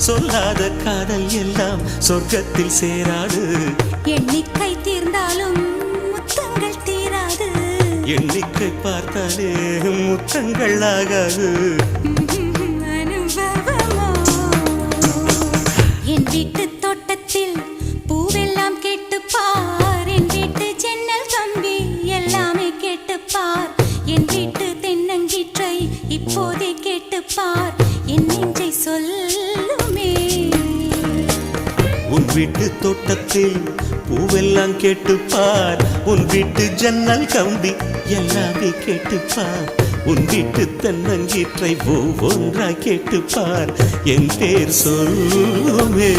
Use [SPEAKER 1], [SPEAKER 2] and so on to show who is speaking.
[SPEAKER 1] சொல்லாத காதல் எல்லாம் சொர்க்கத்தில் சேராது.
[SPEAKER 2] எண்ணிக்கை தீர்ந்தாலும் முத்தங்கள் தீராது.
[SPEAKER 1] எண்ணிக்கை பார்த்தாலே முத்தங்கள் ஆகாது.
[SPEAKER 2] அனுபவமோ என் வீட்டு தோட்டத்தில் பூவெல்லாம் கேட்டுப்பார். என் வீட்டு ஜன்னல் கம்பி எல்லாமே கேட்டுப்பார். என் வீட்டு தென்னங்கீற்றை இப்போதே கேட்டுப்பார். என் நெஞ்சை சொல்லுமே.
[SPEAKER 1] உன் வீட்டு தோட்டத்தில் பூவெல்லாம் கேட்டுப்பார். உன் வீட்டு ஜன்னல் கம்பி எல்லாமே கேட்டுப்பார். உன் வீட்டு தென்னங்கீற்றை ஒவ்வொன்றா கேட்டுப்பார். என் பேர் சொல்லுமே.